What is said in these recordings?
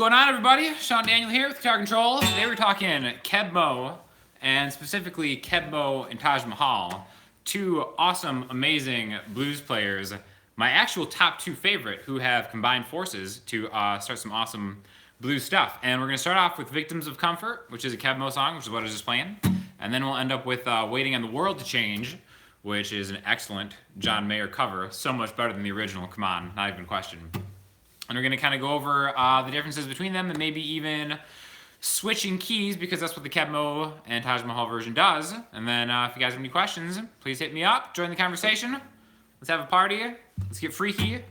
going on, everybody? Sean Daniel here with Guitar Control. Today we're talking Kebmo, and specifically Kebmo and Taj Mahal, two awesome, amazing blues players. My actual top two favorite who have combined forces to start some awesome blues stuff. And we're going to start off with Victims of Comfort, which is a Kebmo song, which is what I was just playing. And then we'll end up with Waiting on the World to Change, which is an excellent John Mayer cover. So much better than the original, come on, not even a question. And we're going to kind of go over the differences between them and maybe even switching keys, because that's what the Kebmo and Taj Mahal version does. And then if you guys have any questions, please hit me up, join the conversation. Let's have a party, let's get freaky,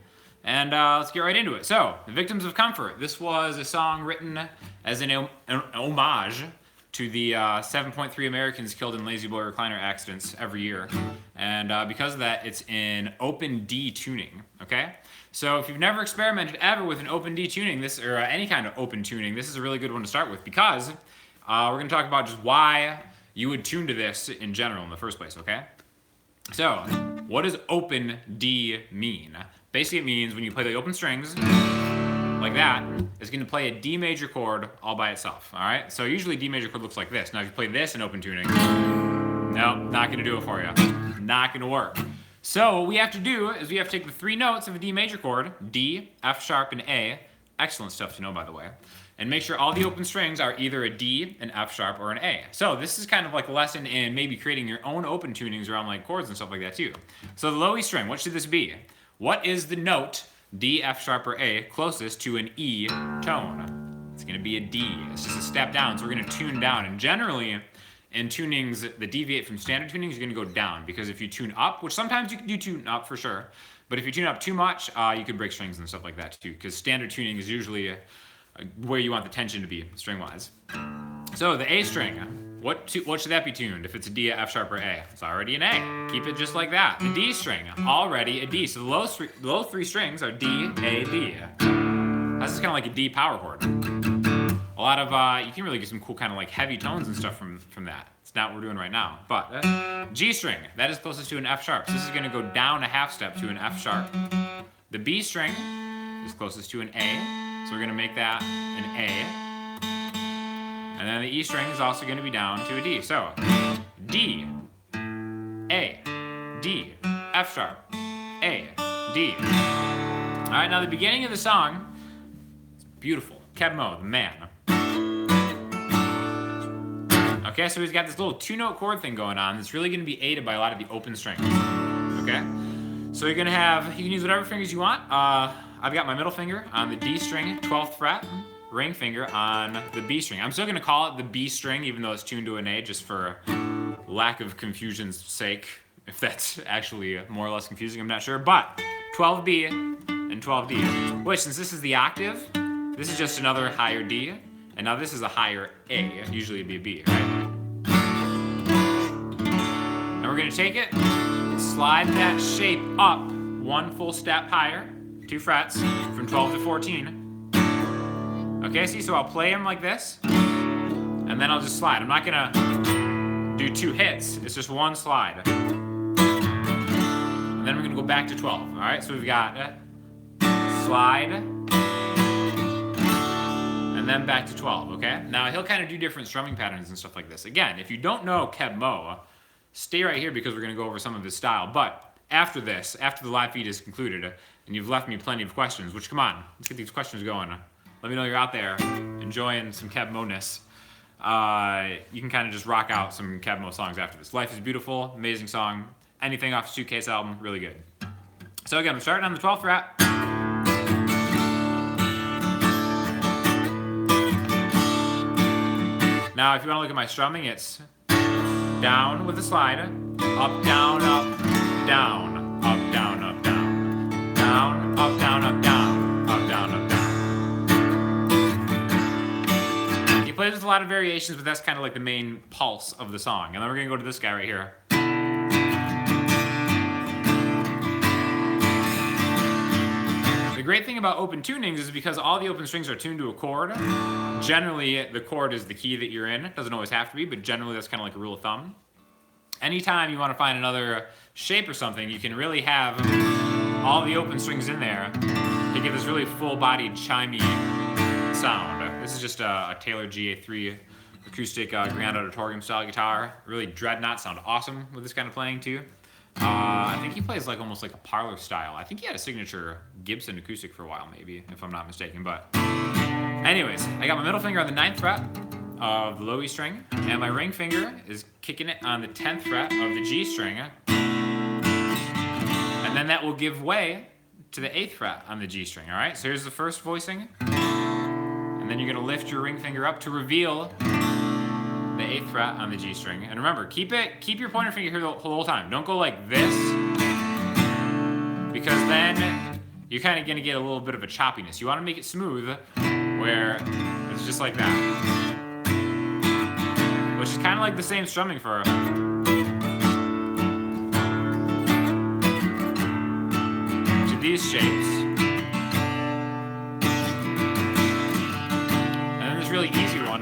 and let's get right into it. So, The Victims of Comfort. This was a song written as an homage to the 7.3 Americans killed in lazy boy recliner accidents every year. And because of that, it's in open D tuning, okay? So if you've never experimented ever with an open D tuning, or any kind of open tuning, this is a really good one to start with, because we're going to talk about just why you would tune to this in general in the first place, okay? So, what does open D mean? Basically, it means when you play the open strings, like that, it's going to play a D major chord all by itself, all right? So usually D major chord looks like this. Now if you play this in open tuning, no, not going to do it for you. Not going to work. So what we have to do is we have to take the three notes of a D major chord, D, F sharp, and A, excellent stuff to know by the way, and make sure all the open strings are either a D, an F sharp, or an A. So this is kind of like a lesson in maybe creating your own open tunings around like chords and stuff like that too. So the low E string, what should this be? What is the note, D, F sharp, or A, closest to an E tone? It's going to be a D. It's just a step down, so we're going to tune down. And generally, in tunings that deviate from standard tunings, you're going to go down, because if you tune up, which sometimes you can do tune up for sure, but if you tune up too much, you could break strings and stuff like that too, because standard tuning is usually where you want the tension to be, string-wise. So the A string, what should that be tuned if it's a D, F sharp, or A? It's already an A. Keep it just like that. The D string, already a D. So the low three strings are D, A, D. That's just kind of like a D power chord. A lot of, you can really get some cool kind of like heavy tones and stuff from that. It's not what we're doing right now. But G string, that is closest to an F sharp. So this is going to go down a half step to an F sharp. The B string is closest to an A. So we're going to make that an A. And then the E string is also going to be down to a D. So D, A, D, F sharp, A, D. All right, now the beginning of the song, it's beautiful. Kebmo, the man. Okay, so he's got this little two-note chord thing going on that's really going to be aided by a lot of the open strings. Okay, so you can use whatever fingers you want. I've got my middle finger on the D string, 12th fret, ring finger on the B string. I'm still going to call it the B string, even though it's tuned to an A, just for lack of confusion's sake. If that's actually more or less confusing, I'm not sure. But 12B and 12D. Which, since this is the octave, this is just another higher D, and now this is a higher A. Usually it'd be a B, right? And we're going to take it, slide that shape up one full step higher, 2 frets, from 12 to 14. Okay, see, so I'll play them like this, and then I'll just slide. I'm not going to do 2 hits, it's just one slide. And then we're going to go back to 12, all right? So we've got slide, and then back to 12, okay? Now, he'll kind of do different strumming patterns and stuff like this. Again, if you don't know Kebmo, stay right here because we're going to go over some of his style. But after this, after the live feed is concluded, and you've left me plenty of questions, which, come on, let's get these questions going. Let me know you're out there enjoying some Kebmo-ness. You can kind of just rock out some Kebmo songs after this. Life is Beautiful, amazing song. Anything off Suitcase album, really good. So again, we're starting on the 12th fret. Now, if you want to look at my strumming, it's down with a slide, up, down, up, down, up, down, up, down, down, up, down, up, down, up, down, up, down. He plays with a lot of variations, but that's kind of like the main pulse of the song. And then we're going to go to this guy right here. The great thing about open tunings is because all the open strings are tuned to a chord, generally the chord is the key that you're in. It doesn't always have to be, but generally that's kind of like a rule of thumb. Anytime you want to find another shape or something, you can really have all the open strings in there to give this really full-bodied, chimey sound. This is just a Taylor GA3 acoustic Grand Auditorium style guitar. Really dreadnought sound awesome with this kind of playing too. I think he plays like almost like a parlor style. I think he had a signature Gibson acoustic for a while, maybe, if I'm not mistaken. But anyways, I got my middle finger on the 9th fret of the low E string, and my ring finger is kicking it on the 10th fret of the G string, and then that will give way to the 8th fret on the G string. All right, so here's the first voicing, and then you're gonna lift your ring finger up to reveal the 8th fret on the G string. And remember, keep your pointer finger here the whole time. Don't go like this, because then you're kind of gonna get a little bit of a choppiness. You want to make it smooth, where it's just like that, which is kind of like the same strumming for to these shapes. And then this really easy one.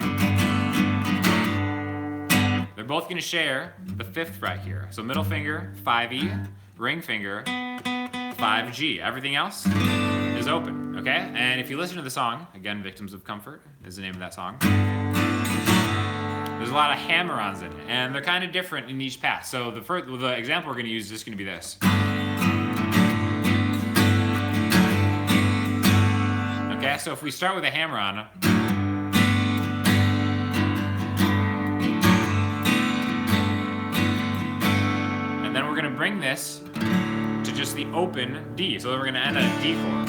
They're both going to share the 5th fret here. So middle finger, 5E, ring finger, 5G. Everything else is open, okay? And if you listen to the song, again, Victims of Comfort is the name of that song. There's a lot of hammer-ons in it, and they're kind of different in each pass. So the example we're going to use is just going to be this. Okay, so if we start with a hammer-on, and then we're going to bring this to just the open D. So then we're going to end on a D chord.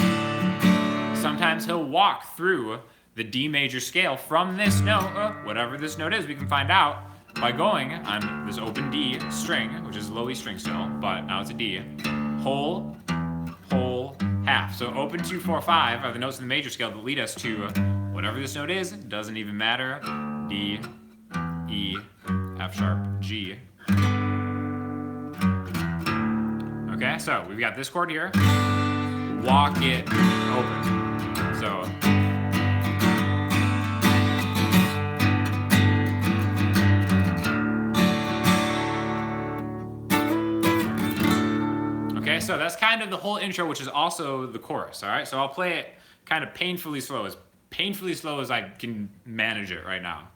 Sometimes he'll walk through the D major scale from this note, whatever this note is, we can find out by going on this open D string, which is low E string still, but now it's a D, whole, whole, half. So open 2, 4, 5 are the notes in the major scale that lead us to whatever this note is, doesn't even matter, D, E, F sharp, G. Okay, so we've got this chord here, walk it open. So okay, so that's kind of the whole intro, which is also the chorus, all right? So I'll play it kind of painfully slow as I can manage it right now.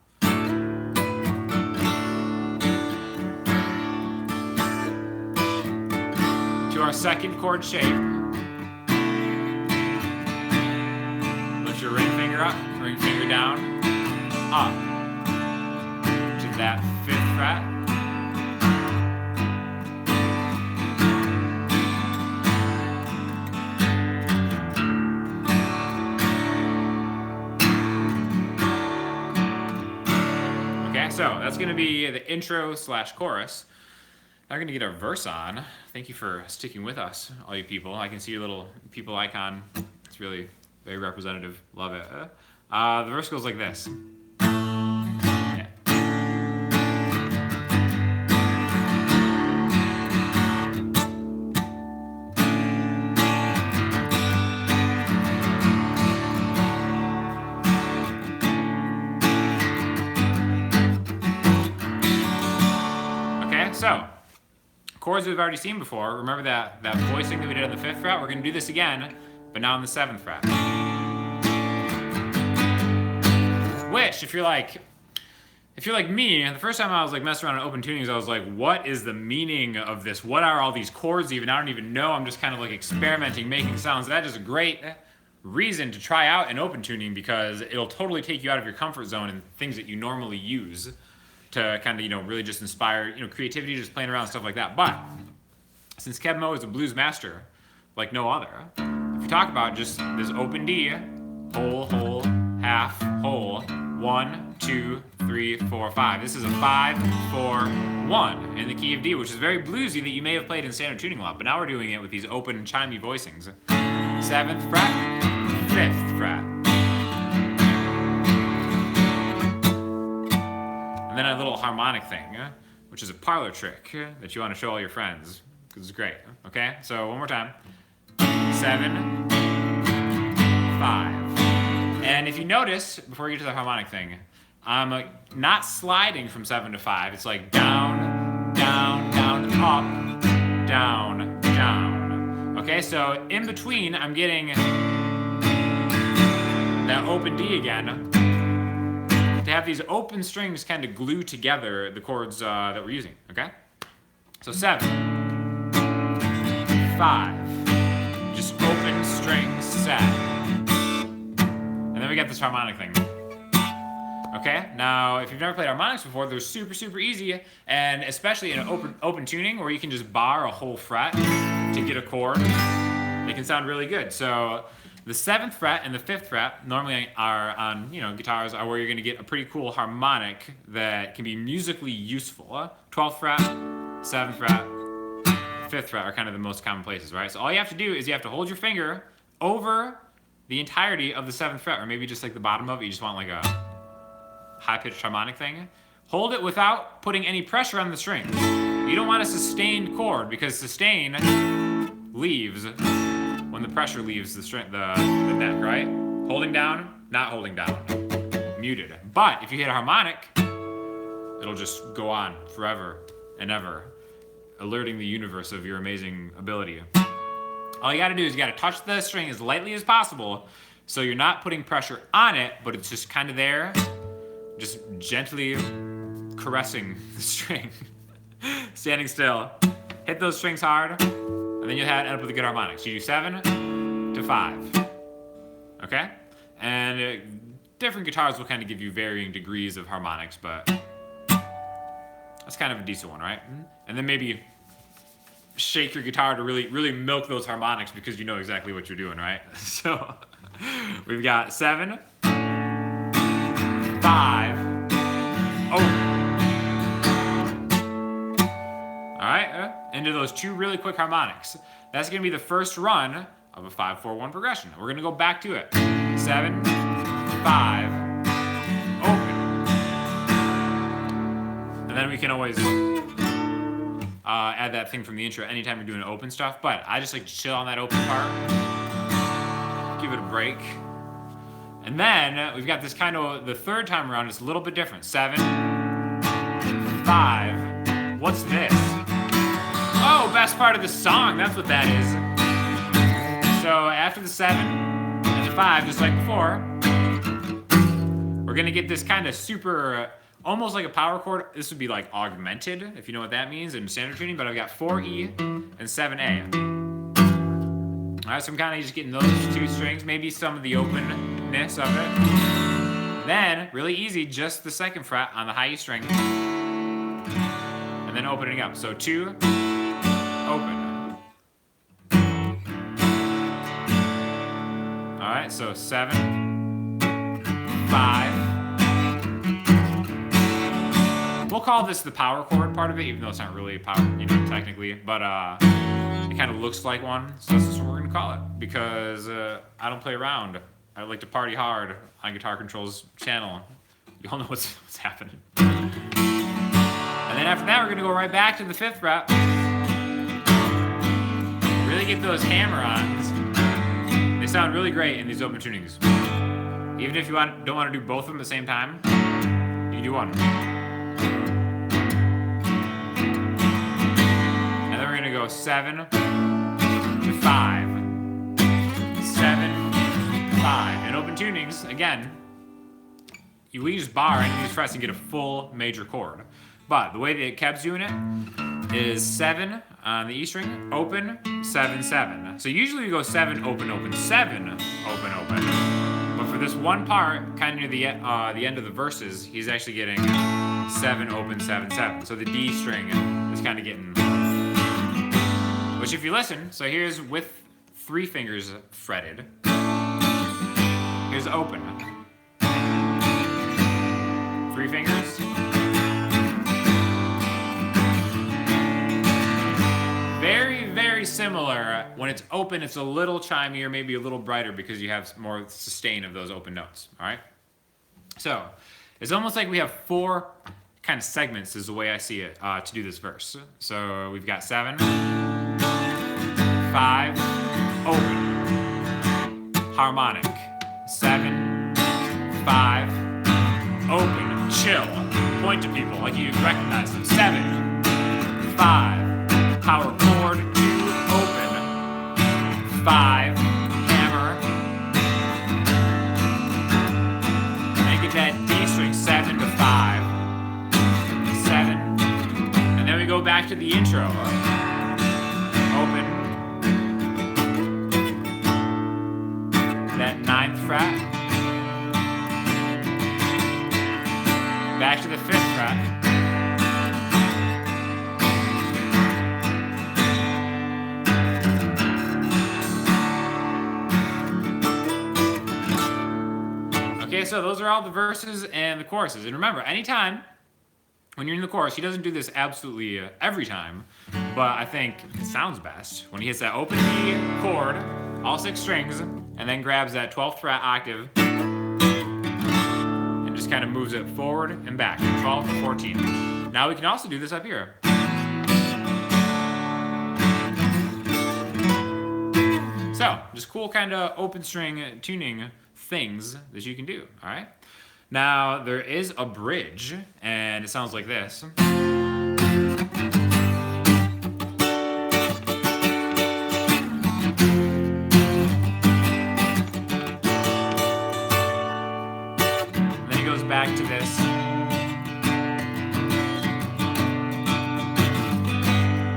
To our second chord shape, lift your ring finger up, ring finger down, up to that 5th fret. So that's going to be the intro / chorus. Now we're going to get our verse on. Thank you for sticking with us, all you people. I can see your little people icon. It's really very representative. Love it. The verse goes like this. Yeah. So, chords we've already seen before. Remember that voicing that we did on the 5th fret? We're going to do this again, but now on the 7th fret. Which, if you're like me, the first time I was like messing around in open tunings, I was like, what is the meaning of this? What are all these chords even? I don't even know. I'm just kind of like experimenting, making sounds. That is a great reason to try out an open tuning, because it'll totally take you out of your comfort zone and things that you normally use to kind of, really just inspire, creativity, just playing around, stuff like that. But since Keb Mo is a blues master like no other, if you talk about just this open D, whole, whole, half, whole, 1, 2, 3, 4, 5. This is a 5, 4, 1 in the key of D, which is very bluesy that you may have played in standard tuning a lot, but now we're doing it with these open chimey voicings. 7th fret, 5th fret. And then a little harmonic thing, which is a parlor trick that you want to show all your friends, because it's great, okay? So one more time. 7, 5. And if you notice, before you get to the harmonic thing, I'm not sliding from 7 to 5. It's like down, down, down, up, down, down. Okay, so in between, I'm getting that open D again, to have these open strings kind of glue together the chords that we're using, okay? So 7, 5, just open strings set. And then we got this harmonic thing. Okay, now if you've never played harmonics before, they're super, super easy, and especially in an open tuning where you can just bar a whole fret to get a chord, they can sound really good. So the 7th fret and the 5th fret normally are on, guitars are where you're gonna get a pretty cool harmonic that can be musically useful. 12th fret, 7th fret, 5th fret are kind of the most common places, right? So all you have to do is you have to hold your finger over the entirety of the 7th fret, or maybe just like the bottom of it. You just want like a high-pitched harmonic thing. Hold it without putting any pressure on the string. You don't want a sustained chord, because sustain leaves when the pressure leaves the string, the neck, right? Holding down, not holding down. Muted. But if you hit a harmonic, it'll just go on forever and ever, alerting the universe of your amazing ability. All you gotta do is you gotta touch the string as lightly as possible, so you're not putting pressure on it, but it's just kind of there, just gently caressing the string. Standing still. Hit those strings hard, and then you'll end up with a good harmonic. So you do 7 to 5. Okay? And different guitars will kind of give you varying degrees of harmonics, but that's kind of a decent one, right? And then maybe shake your guitar to really, really milk those harmonics, because you know exactly what you're doing, right? So we've got 7, 5, open. All right, into those 2 really quick harmonics. That's gonna be the first run of a 5-4-1 progression. We're gonna go back to it. 7, 5, open. And then we can always add that thing from the intro anytime you're doing open stuff, but I just like to chill on that open part. Give it a break. And then we've got this kind of, the third time around, it's a little bit different. 7, 5, what's this? Oh, best part of the song, that's what that is. So after the 7 and the 5, just like before, we're gonna get this kind of super, almost like a power chord. This would be like augmented, if you know what that means in standard tuning, but I've got 4E and 7A. All right, so I'm kind of just getting those 2 strings, maybe some of the openness of it. Then, really easy, just the 2nd fret on the high E string, and then opening up. So 2, open. All right, so 7, 5. We'll call this the power chord part of it, even though it's not really power, technically, but it kind of looks like one, so that's just what we're gonna call it, because I don't play around. I like to party hard on Guitar Control's channel. You all know what's happening. And then after that, we're gonna go right back to the 5th fret. Really get those hammer-ons. They sound really great in these open tunings. Even if you don't want to do both of them at the same time, you can do one. And then we're gonna go 7 to 5. 7, 5. In open tunings, again, we just bar any of these frets and get a full major chord. But the way that Keb's doing it is 7 on the E string, open, 7, 7. So usually we go 7, open, open, 7, open, open. But for this one part, kind of near the end of the verses, he's actually getting 7, open, 7, 7. So the D string is kind of getting, which if you listen, so here's with 3 fingers fretted. Here's open. 3 fingers. Very, very similar. When it's open, it's a little chimier, maybe a little brighter, because you have more sustain of those open notes, all right? So it's almost like we have 4 kind of segments is the way I see it to do this verse. So we've got 7, 5, open, harmonic, 7, 5, open, chill, point to people like you recognize them, 7, 5, power chord, 2, open, 5, hammer, go back to the intro. Open that 9th fret. Back to the 5th fret. Okay, so those are all the verses and the choruses. And remember, anytime when you're in the chorus, he doesn't do this absolutely every time, but I think it sounds best when he hits that open D chord, all 6 strings, and then grabs that 12th fret octave and just kind of moves it forward and back, 12 to 14. Now we can also do this up here. So, just cool kind of open string tuning things that you can do, all right? Now, there is a bridge, and it sounds like this. Back to this.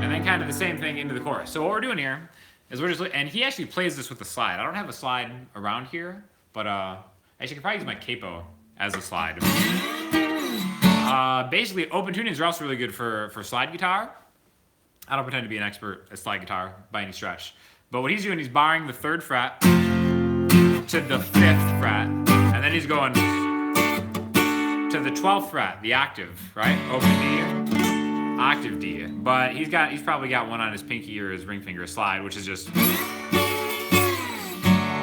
And then kind of the same thing into the chorus. So what we're doing here is we're just, and he actually plays this with a slide. I don't have a slide around here, but actually I could probably use my capo as a slide. Basically, open tunings are also really good for slide guitar. I don't pretend to be an expert at slide guitar by any stretch. But what he's doing, he's barring the 3rd fret to the 5th fret, and then he's going to the 12th fret, the octave, right? Open D, octave D. But he's probably got one on his pinky or his ring finger slide, which is just.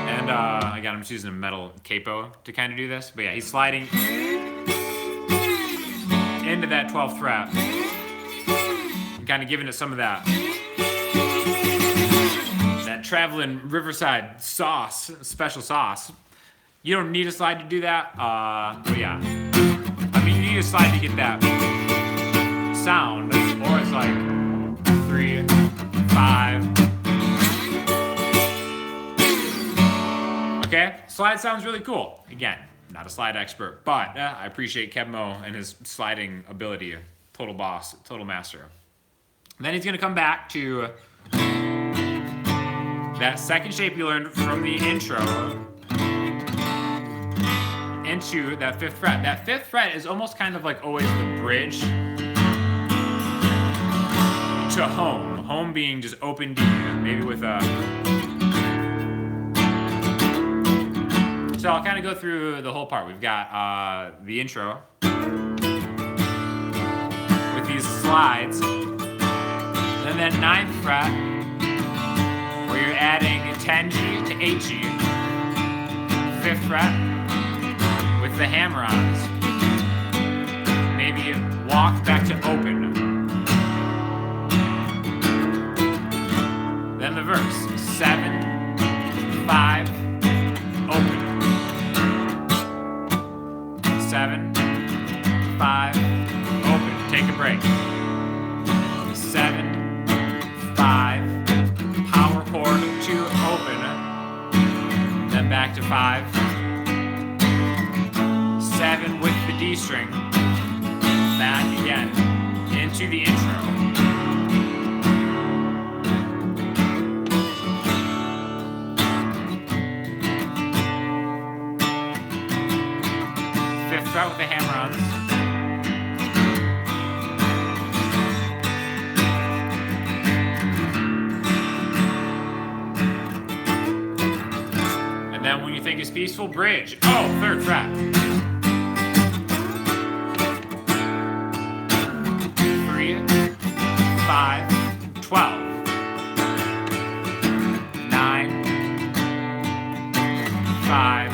And again, I'm just using a metal capo to kind of do this. But yeah, he's sliding into that 12th fret and kind of giving it some of that traveling Riverside sauce, special sauce. You don't need a slide to do that, but yeah. I mean, you need a slide to get that sound, or it's like 3, 5. Okay, slide sounds really cool. Again, not a slide expert, but I appreciate Kebmo and his sliding ability. Total boss, total master. Then he's gonna come back to that second shape you learned from the intro into that 5th fret. That 5th fret is almost kind of like always the bridge to home. Home being just open D, maybe with a. So I'll kind of go through the whole part. We've got the intro with these slides, and then 9th fret, where you're adding 10G to 8G, 5th fret with the hammer-ons. Maybe walk back to open. Then the verse, 7, 5, open. 7, 5, open. Take a break. 7, 5, power chord to open. Then back to 5. 7 with the D string. Back again into the intro. Fret with the hammer-ons. And then when you think it's peaceful, bridge. Oh, 3rd fret. 3, 5, 12. 9, 5.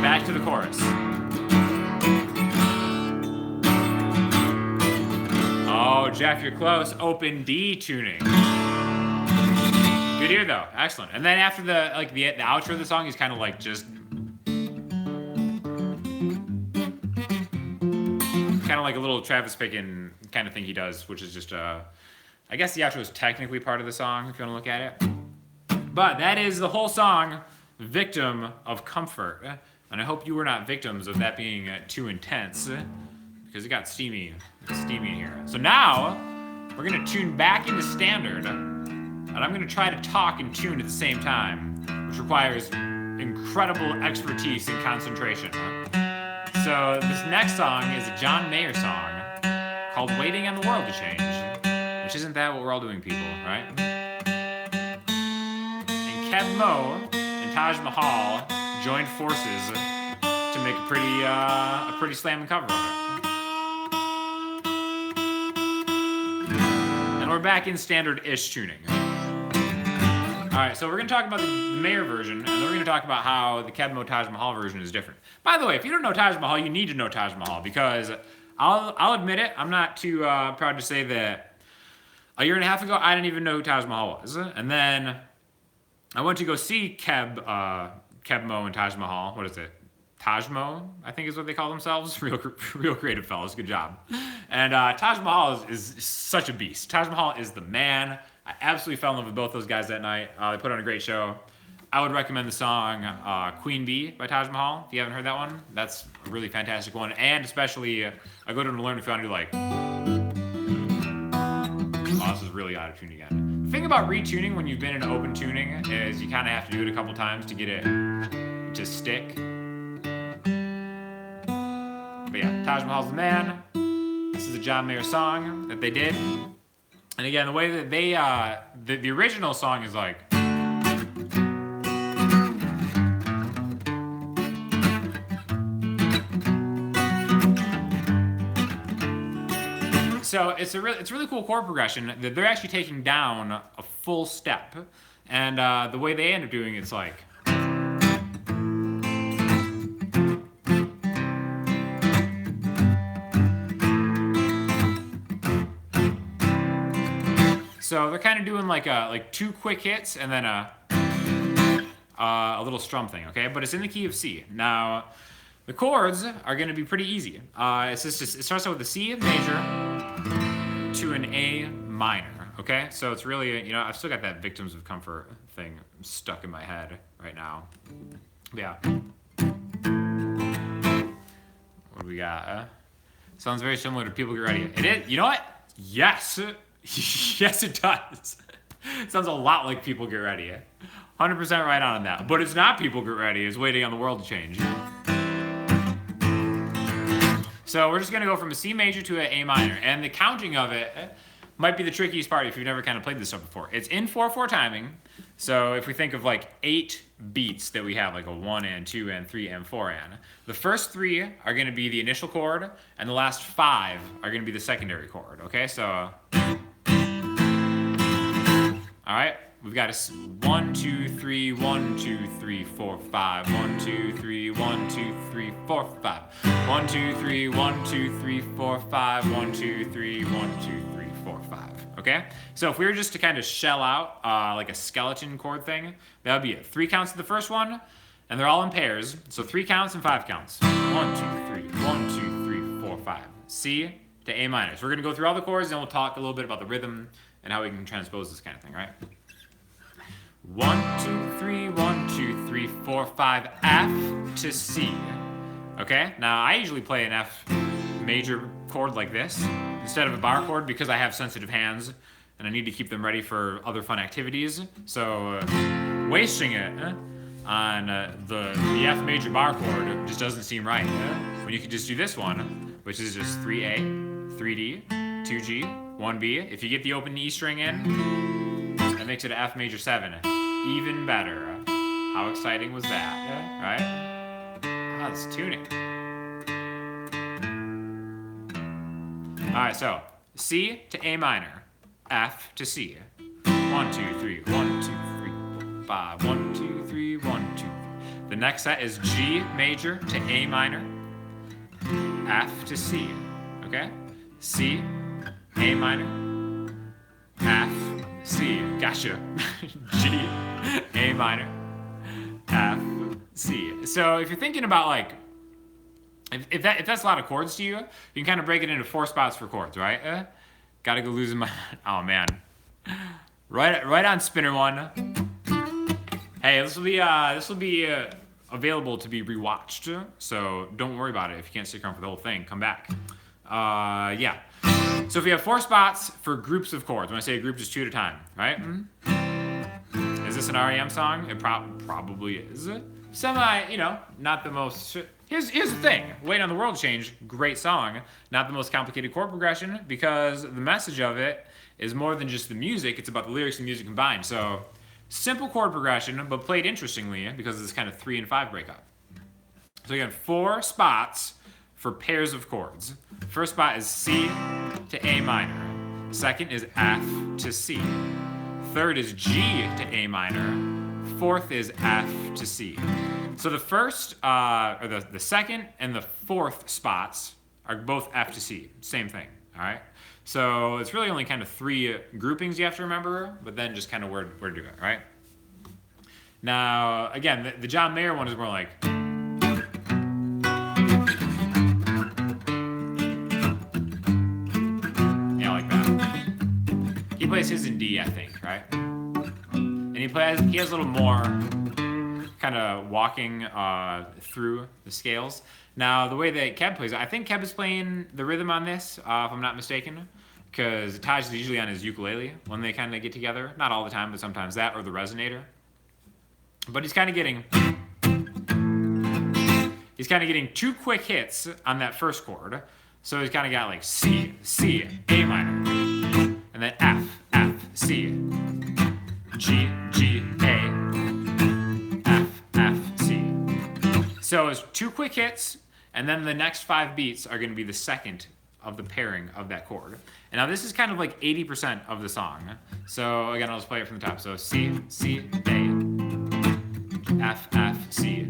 Back to the chorus. Oh, Jeff, you're close. Open D tuning. Good ear though. Excellent. And then after the outro of the song, he's kind of like just kind of like a little Travis Bacon kind of thing he does, which is just I guess the outro is technically part of the song if you want to look at it. But that is the whole song, Victim of Comfort. And I hope you were not victims of that being too intense, because it got steamy. It's steamy in here. So now, we're gonna tune back into standard, and I'm gonna try to talk and tune at the same time, which requires incredible expertise and concentration. So this next song is a John Mayer song called Waiting on the World to Change, which isn't that what we're all doing, people, right? And Keb Mo and Taj Mahal joined forces to make a pretty slamming cover of it. And we're back in standard-ish tuning. Alright, so we're going to talk about the Mayer version, and then we're going to talk about how the Keb Mo Taj Mahal version is different. By the way, if you don't know Taj Mahal, you need to know Taj Mahal, because I'll admit it, I'm not too proud to say that a year and a half ago, I didn't even know who Taj Mahal was. And then I went to go see Keb Mo and Taj Mahal. What is it? Tajmo, I think is what they call themselves. Real creative fellas, good job. And Taj Mahal is such a beast. Taj Mahal is the man. I absolutely fell in love with both those guys that night. They put on a great show. I would recommend the song Queen Bee by Taj Mahal. If you haven't heard that one, that's a really fantastic one. And especially, a good one to learn if you want to do like... Oh, this is really out of tune again. The thing about retuning when you've been in open tuning is you kind of have to do it a couple times to get it to stick. But yeah, Taj Mahal's the man. This is a John Mayer song that they did. And again, the way that they, the original song is like... So it's a really cool chord progression that they're actually taking down a full step. And the way they end up doing it's like... So they're kind of doing like two quick hits and then a little strum thing, okay? But it's in the key of C. Now, the chords are going to be pretty easy. It starts out with a C major to an A minor, okay? So it's really, you know, I've still got that Victims of Comfort thing stuck in my head right now. But yeah. What do we got? Sounds very similar to People Get Ready. It is, you know what? Yes. Yes, it does. Sounds a lot like People Get Ready. 100% right on that. But it's not People Get Ready. It's Waiting on the World to Change. So we're just going to go from a C major to an A minor. And the counting of it might be the trickiest part if you've never kind of played this stuff before. It's in 4/4 timing. So if we think of like 8 beats that we have, like a 1 and 2 and 3 and 4 and, the first 3 are going to be the initial chord, and the last 5 are going to be the secondary chord. Okay, so... Alright, we've got a 1, 2, 3, 1, 2, 3, 4, 5. 1, 2, 3, 1, 2, 3, 4, 5. 1, 2, 3, 1, 2, 3, 4, 5. 1, 2, 3, 1, 2, 3, 4, 5. Okay? So if we were just to kind of shell out like a skeleton chord thing, that would be it. 3 counts to the first one, and they're all in pairs. So 3 counts and 5 counts. 1, 2, 3, 1, 2, 3, 4, 5. C to A minor. So we're going to go through all the chords, and we'll talk a little bit about the rhythm and how we can transpose this kind of thing, right? 1, 2, 3, 1, 2, 3, 4, 5, F to C. Okay? Now, I usually play an F major chord like this instead of a bar chord because I have sensitive hands and I need to keep them ready for other fun activities. So, wasting it on the F major bar chord just doesn't seem right. When you could just do this one, which is just 3A, 3D, 2G, 1B. If you get the open E string in, that makes it an F major 7. Even better. How exciting was that, right? Ah, it's tuning. Alright, so C to A minor, F to C. 1, 2, 3, 1, 2, 3, 4, 5. 1, 2, 3, 1, 2, 3. The next set is G major to A minor, F to C. Okay? C, A minor, F, C. Gotcha. G, A minor, F, C. So if you're thinking about like, if that's a lot of chords to you, you can kind of break it into 4 spots for chords, right? Gotta go losing my, oh man. Right on spinner 1. Hey, this will be available to be rewatched, so don't worry about it. If you can't stick around for the whole thing, come back. Yeah. So if we have 4 spots for groups of chords, when I say a group, just 2 at a time, right? Is this an REM song? It probably is. Semi, not the most... Here's the thing. Wait on the World Change, great song. Not the most complicated chord progression, because the message of it is more than just the music. It's about the lyrics and music combined. So simple chord progression, but played interestingly because of this kind of 3 and 5 breakup. So again, 4 spots for pairs of chords. First spot is C to A minor. Second is F to C. Third is G to A minor. Fourth is F to C. So the first, or the second and the fourth spots are both F to C. Same thing, all right? So it's really only kind of 3 groupings you have to remember, but then just kind of where to do it, right? Now, again, the John Mayer one is more like... Yeah, like that. He plays his in D, I think, right? And he has a little more kind of walking through the scales. Now, the way that Keb plays it, I think Keb is playing the rhythm on this, if I'm not mistaken, because Taj is usually on his ukulele when they kind of get together. Not all the time, but sometimes that or the resonator. But he's kind of getting 2 quick hits on that first chord. So he's kind of got like C, C, A minor, and then F, F, C, G, G, A, F, F, C. So it's 2 quick hits, and then the next 5 beats are going to be the second of the pairing of that chord. And now this is kind of like 80% of the song. So again, I'll just play it from the top. So C, C, A, F, F, C,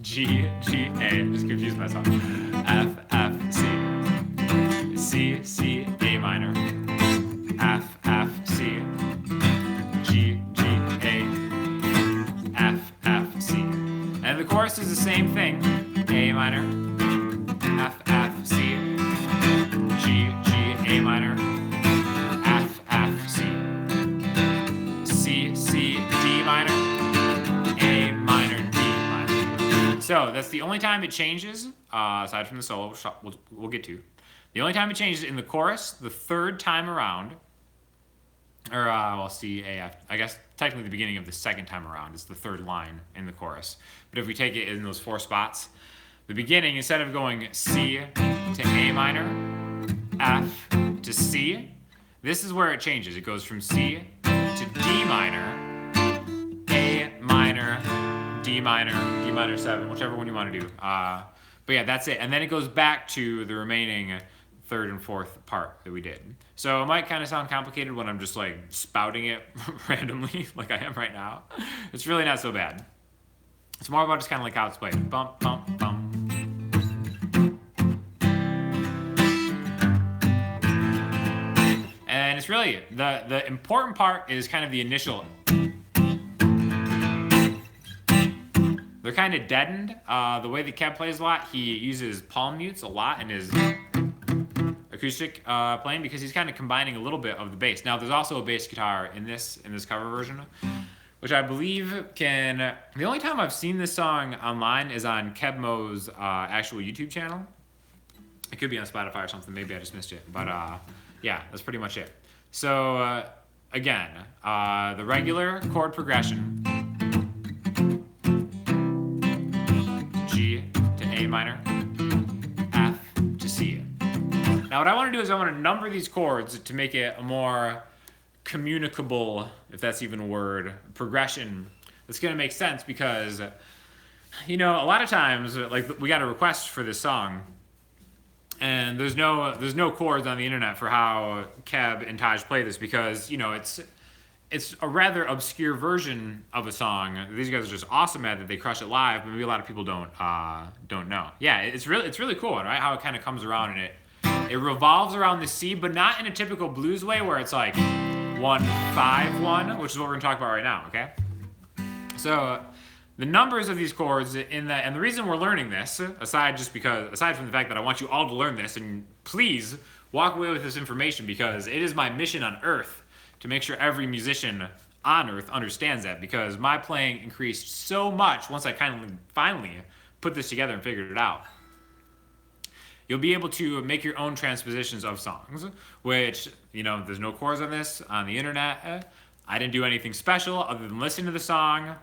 G, G, A. I'm just confused myself. F, F, C, C, C, A minor, F, F, C, G, G, A, F, F, C. And the chorus is the same thing. A minor, F, F, C, G, G, A minor, F, F, C, C, C, D minor, A minor, D minor. So that's the only time it changes, aside from the solo, which we'll get to. The only time it changes in the chorus, the 3rd time around, or well, C, A, F. I guess technically the beginning of the 2nd time around is the 3rd line in the chorus. But if we take it in those 4 spots, the beginning, instead of going C to A minor, F to C, this is where it changes. It goes from C to D minor, A minor, D minor 7, whichever one you want to do. But yeah, that's it. And then it goes back to the remaining 3rd and 4th part that we did. So it might kind of sound complicated when I'm just like spouting it randomly like I am right now. It's really not so bad. It's more about just kind of like how it's played. Bump, bump, bump. And it's really, the important part is kind of the initial. They're kind of deadened. The way that Keb plays a lot, he uses palm mutes a lot in his acoustic playing because he's kind of combining a little bit of the bass. Now, there's also a bass guitar in this cover version, which I believe can... The only time I've seen this song online is on Keb Mo's actual YouTube channel. It could be on Spotify or something. Maybe I just missed it. But yeah, that's pretty much it. So again, the regular chord progression. G to A minor, F to C. Now what I want to do is I want to number these chords to make it a more communicable, if that's even a word, progression that's going to make sense because, a lot of times, like we got a request for this song, and there's no chords on the internet for how Keb and Taj play this because, it's a rather obscure version of a song. These guys are just awesome at it. They crush it live, but maybe a lot of people don't know. Yeah, it's really cool, right? How it kind of comes around and it revolves around the C, but not in a typical blues way where it's like 1-5-1, which is what we're gonna talk about right now. Okay. So the numbers of these chords and the reason we're learning this, aside from the fact that I want you all to learn this, and please walk away with this information because it is my mission on Earth to make sure every musician on earth understands that, because my playing increased so much once I finally put this together and figured it out. You'll be able to make your own transpositions of songs, which, there's no chords on this on the internet. I didn't do anything special other than listen to the song,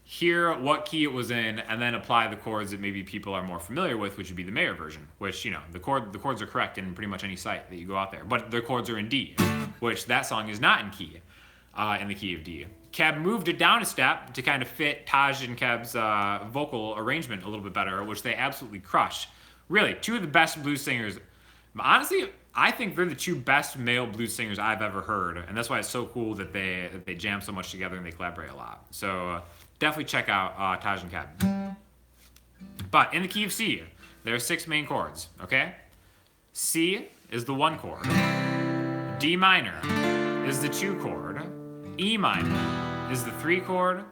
hear what key it was in, and then apply the chords that maybe people are more familiar with, which would be the Mayer version, which, the chords are correct in pretty much any site that you go out there. But the chords are in D, which that song is not in key, in the key of D. Keb moved it down a step to kind of fit Taj and Keb's vocal arrangement a little bit better, which they absolutely crushed. Really, two of the best blues singers. Honestly, I think they're the two best male blues singers I've ever heard, and that's why it's so cool that they jam so much together and they collaborate a lot. So definitely check out Taj and Keb. But in the key of C, there are 6 main chords, okay? C is the 1 chord. D minor is the 2 chord. E minor is the 3 chord.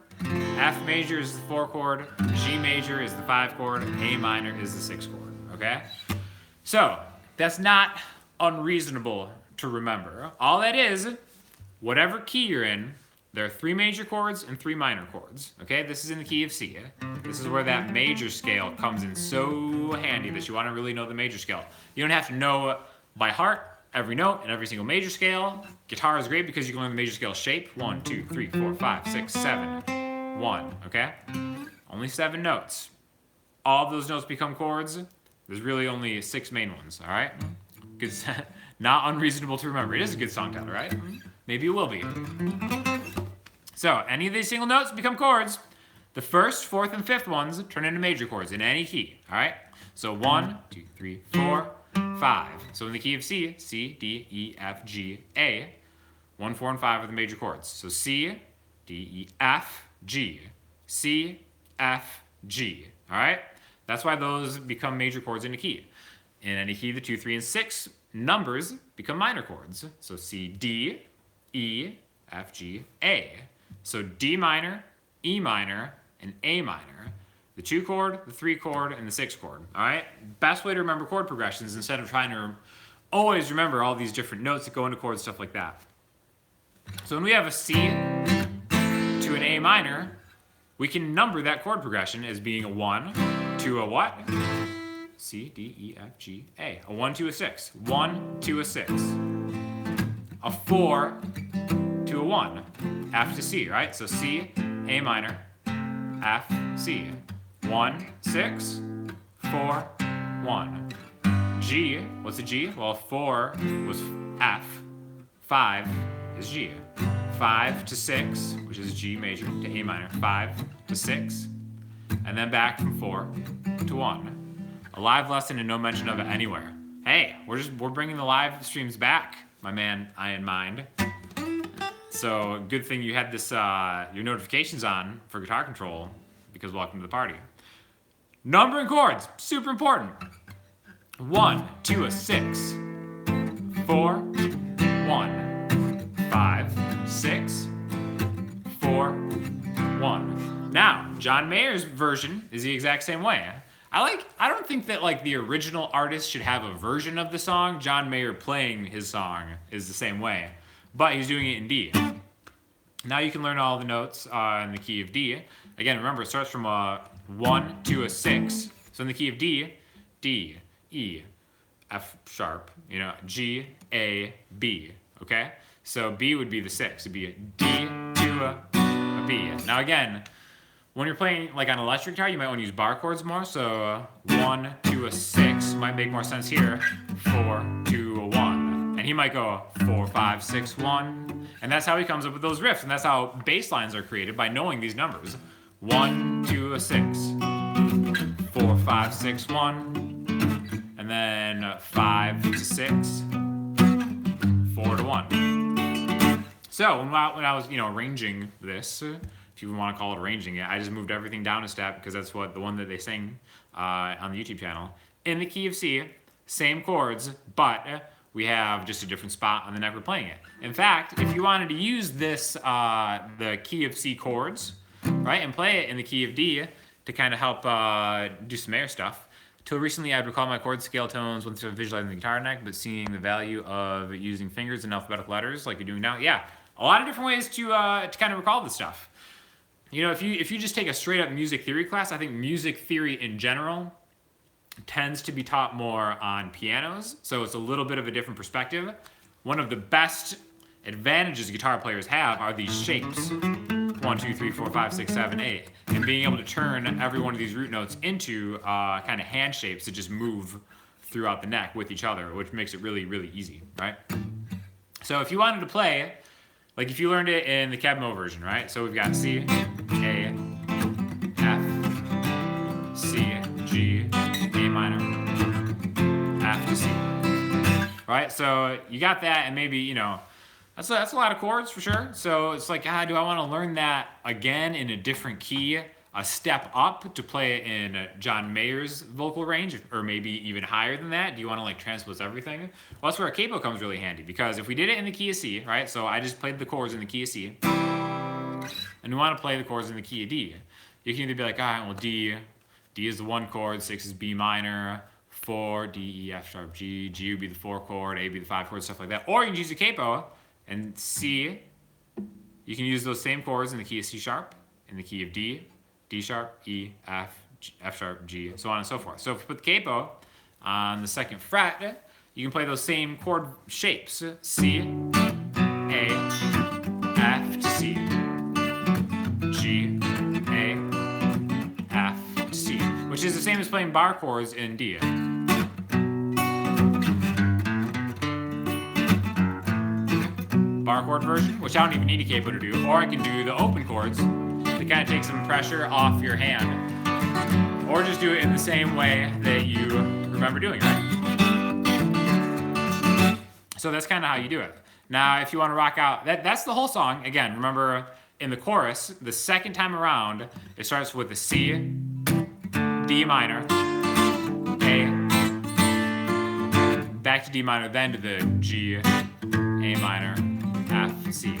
F major is the 4 chord. G major is the 5 chord. A minor is the 6 chord. Okay? So, that's not unreasonable to remember. All that is, whatever key you're in, there are 3 major chords and 3 minor chords. Okay? This is in the key of C. This is where that major scale comes in so handy, that you want to really know the major scale. You don't have to know by heart every note and every single major scale. Guitar is great because you can learn the major scale shape. 1, 2, 3, 4, 5, 6, 7, 1. Okay? Only 7 notes. All of those notes become chords. There's really only 6 main ones, all right? It's not unreasonable to remember. It is a good song title, right? Maybe it will be. So, any of these single notes become chords. The first, 4th, and 5th ones turn into major chords in any key, all right? So 1, 2, 3, 4, 5. So in the key of C, C, D, E, F, G, A. 1, 4, and 5 are the major chords. So C, D, E, F, G. C, F, G, all right? That's why those become major chords in a key. In any key, the 2, 3, and 6 numbers become minor chords. So C, D, E, F, G, A. So D minor, E minor, and A minor. The 2 chord, the 3 chord, and the 6 chord. All right? Best way to remember chord progressions, instead of trying to always remember all these different notes that go into chords, stuff like that. So when we have a C to an A minor, we can number that chord progression as being a 1 to a what? C, D, E, F, G, A. A 1 to a 6. 1 to a 6. A 4 to a 1. F to C, right? So C, A minor, F, C. 1, 6, 4, 1. G, what's a G? Well, 4 was F. 5 is G. 5 to 6, which is G major to A minor. 5 to 6. And then back from 4 to 1. A live lesson and no mention of it anywhere. Hey, we're bringing the live streams back, my man, I in mind. So good thing you had this your notifications on for guitar control, because welcome to the party. Numbering chords, super important. 1 to a 6. 4, 1. 5, 6, 4, 1. Now, John Mayer's version is the exact same way. I don't think that the original artist should have a version of the song. John Mayer playing his song is the same way, but he's doing it in D. Now you can learn all the notes in the key of D. Again, remember, it starts from a 1 to a 6. So in the key of D, D, E, F sharp, G, A, B, okay? So B would be the 6. It'd be a D to a B. Now again, when you're playing on electric guitar, you might want to use bar chords more. So 1 to a 6 might make more sense here. 4 to a 1. And he might go 4, 5, 6, 1. And that's how he comes up with those riffs. And that's how bass lines are created, by knowing these numbers. 1 to a 6. 4, 5, 6, 1. And then 5 to 6. 4 to 1. So when I was, arranging this, if you want to call it arranging it, I just moved everything down a step, because that's the one that they sing on the YouTube channel. In the key of C, same chords, but we have just a different spot on the neck we're playing it. In fact, if you wanted to use this, the key of C chords, right, and play it in the key of D to kind of help do some Mayer stuff. Till recently, I'd recall my chord scale tones once visualizing the guitar neck, but seeing the value of using fingers and alphabetical letters like you're doing now, yeah, a lot of different ways to kind of recall this stuff. You know, if you just take a straight up music theory class, I think music theory in general tends to be taught more on pianos, so it's a little bit of a different perspective. One of the best advantages guitar players have are these shapes. 1, 2, 3, 4, 5, 6, 7, 8. And being able to turn every one of these root notes into kind of hand shapes that just move throughout the neck with each other, which makes it really, really easy, right? So if you wanted to play, like if you learned it in the Kebmo version, right? So we've got C, A, F, C, G, A minor, F to C. Right? So you got that, and maybe, you know, that's a lot of chords for sure. So it's like, do I want to learn that again in a different key, a step up to play it in John Mayer's vocal range, or maybe even higher than that? Do you want to like transpose everything? Well, that's where a capo comes really handy, because if we did it in the key of C, right? So I just played the chords in the key of C, and we want to play the chords in the key of D. You can either be like, all right, well, D is the 1 chord, 6 is B minor, 4, D, E, F sharp, G, G would be the 4 chord, A would be the 5 chord, stuff like that. Or you can use a capo, and C, you can use those same chords in the key of C sharp, in the key of D, D sharp, E, F, F sharp, G, so on and so forth. So if you put the capo on the 2nd fret, you can play those same chord shapes. C, A, F to C, G, A, F to C, which is the same as playing bar chords in D. Bar chord version, which I don't even need a capo to do, or I can do the open chords to kind of take some pressure off your hand, or just do it in the same way that you remember doing it, right? So that's kind of how you do it. Now, if you want to rock out, that's the whole song. Again, remember in the chorus, the 2nd time around, it starts with a C, D minor, A, back to D minor, then to the G, A minor, F, C.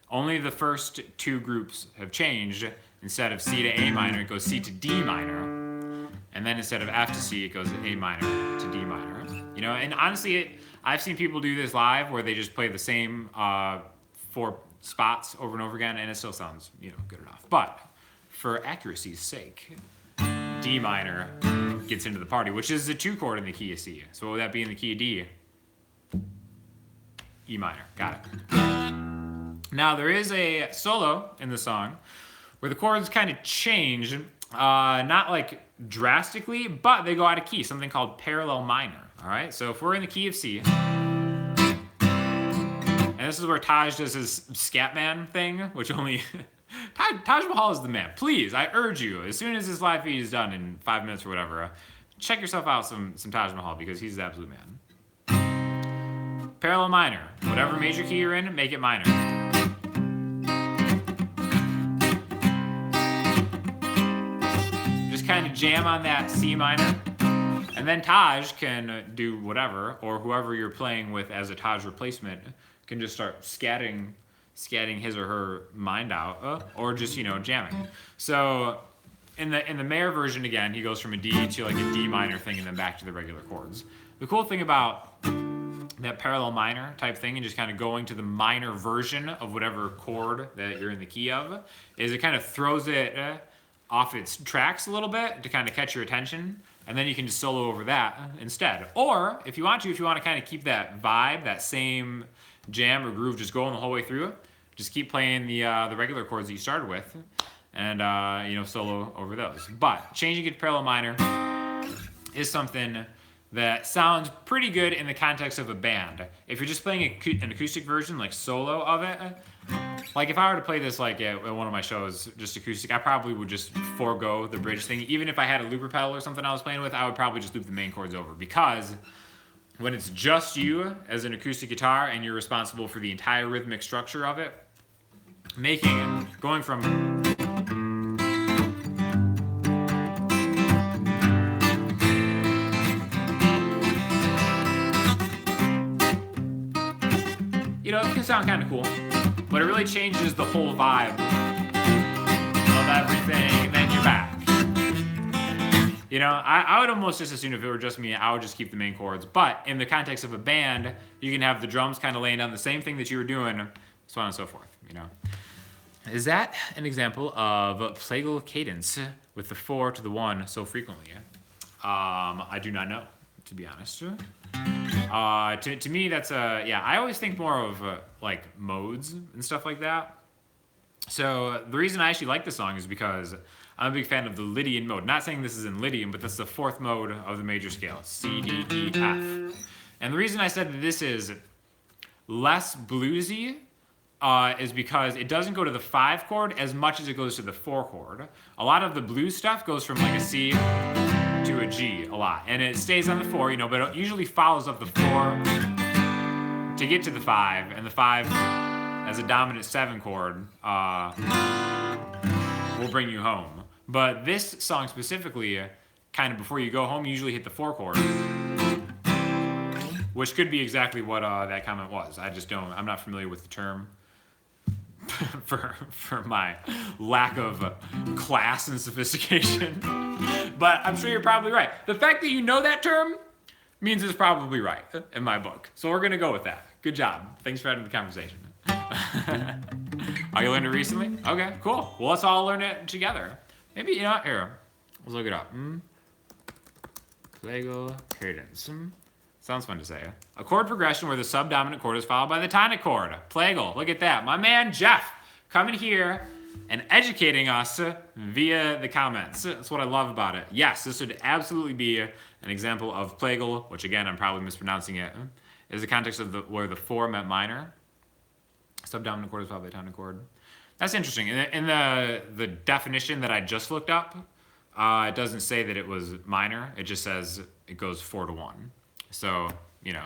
Only the first 2 groups have changed. Instead of C to A minor, it goes C to D minor. And then instead of F to C, it goes A minor to D minor. You know, and honestly, I've seen people do this live where they just play the same 4 spots over and over again, and it still sounds, you know, good enough. But for accuracy's sake, D minor gets into the party, which is the 2 chord in the key of C. So what would that be in the key of D? E minor. Got it. Now there is a solo in the song where the chords kind of change, not like drastically, but they go out of key, something called parallel minor. All right, so if we're in the key of C, and this is where Taj does his Scatman thing, which only Taj Mahal is the man. Please, I urge you, as soon as this live feed is done in 5 minutes or whatever, check yourself out some Taj Mahal, because he's the absolute man. Parallel minor. Whatever major key you're in, make it minor. Just kind of jam on that C minor. And then Taj can do whatever, or whoever you're playing with as a Taj replacement can just start scatting his or her mind out, or just, you know, jamming. So in the Mayer version, again, he goes from a D to like a D minor thing and then back to the regular chords. The cool thing about that parallel minor type thing and just kind of going to the minor version of whatever chord that you're in the key of is it kind of throws it off its tracks a little bit to kind of catch your attention, and then you can just solo over that instead. Or if you want to kind of keep that vibe, that same jam or groove just going the whole way through, just keep playing the regular chords that you started with, and you know, solo over those. But changing it to parallel minor is something that sounds pretty good in the context of a band. If you're just playing an acoustic version, like solo of it, like if I were to play this like at one of my shows, just acoustic, I probably would just forego the bridge thing. Even if I had a looper pedal or something I was playing with, I would probably just loop the main chords over, because when it's just you as an acoustic guitar and you're responsible for the entire rhythmic structure of it, going from you know, it can sound kind of cool, but it really changes the whole vibe of everything, and then you're back. You know, I would almost just assume if it were just me, I would just keep the main chords. But in the context of a band, you can have the drums kind of laying down the same thing that you were doing, so on and so forth. you know. Is that an example of plagal cadence with the 4 to the 1 so frequently? I do not know, to be honest. To me, that's yeah. I always think more of like modes and stuff like that. So the reason I actually like this song is because I'm a big fan of the Lydian mode. Not saying this is in Lydian, but that's the 4th mode of the major scale: C, D, E, F. And the reason I said that this is less bluesy is because it doesn't go to the 5 chord as much as it goes to the 4 chord. A lot of the blues stuff goes from like a C to a G a lot, and it stays on the 4, you know, but it usually follows up the 4 to get to the 5, and the 5 as a dominant 7 chord will bring you home. But this song specifically, kind of before you go home, you usually hit the 4 chord, which could be exactly what that comment was. I'm not familiar with the term for my lack of class and sophistication. But I'm sure you're probably right. The fact that you know that term means it's probably right in my book. So we're going to go with that. Good job. Thanks for having the conversation. Oh, you learned it recently? Okay, cool. Well, let's all learn it together. Maybe, you know what? Here, let's look it up. Plagal cadence. Sounds fun to say. A chord progression where the subdominant chord is followed by the tonic chord. Plagal. Look at that. My man Jeff coming here and educating us via the comments. That's what I love about it. Yes, this would absolutely be an example of plagal, which again, I'm probably mispronouncing it, is the context of where the 4 meant minor. Subdominant chord is followed by the tonic chord. That's interesting. In the definition that I just looked up, it doesn't say that it was minor. It just says it goes 4 to 1. So, you know,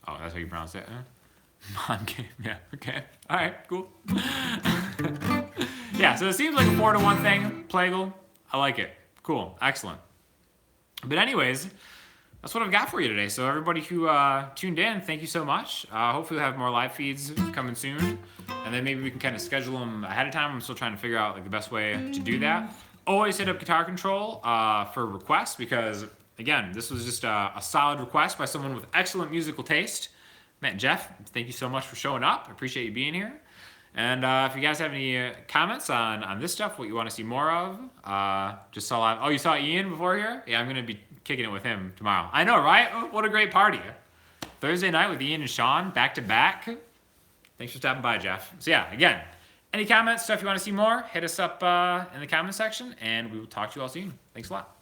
oh, that's how you pronounce it? Yeah, okay. All right, cool. Yeah, so it seems like a 4 to 1 thing, plagal. I like it. Cool, excellent. But anyways, that's what I've got for you today. So everybody who tuned in, thank you so much. Hopefully we'll have more live feeds coming soon. And then maybe we can kind of schedule them ahead of time. I'm still trying to figure out like the best way to do that. Always hit up Guitar Control for requests because, again, this was just a solid request by someone with excellent musical taste. Matt and Jeff, thank you so much for showing up. I appreciate you being here. And if you guys have any comments on this stuff, what you want to see more of, just saw live. Oh, you saw Ian before here? Yeah, I'm going to be kicking it with him tomorrow. I know, right? Oh, what a great party. Thursday night with Ian and Sean, back to back. Thanks for stopping by, Jeff. So yeah, again, any comments, stuff you want to see more, hit us up in the comment section, and we will talk to you all soon. Thanks a lot.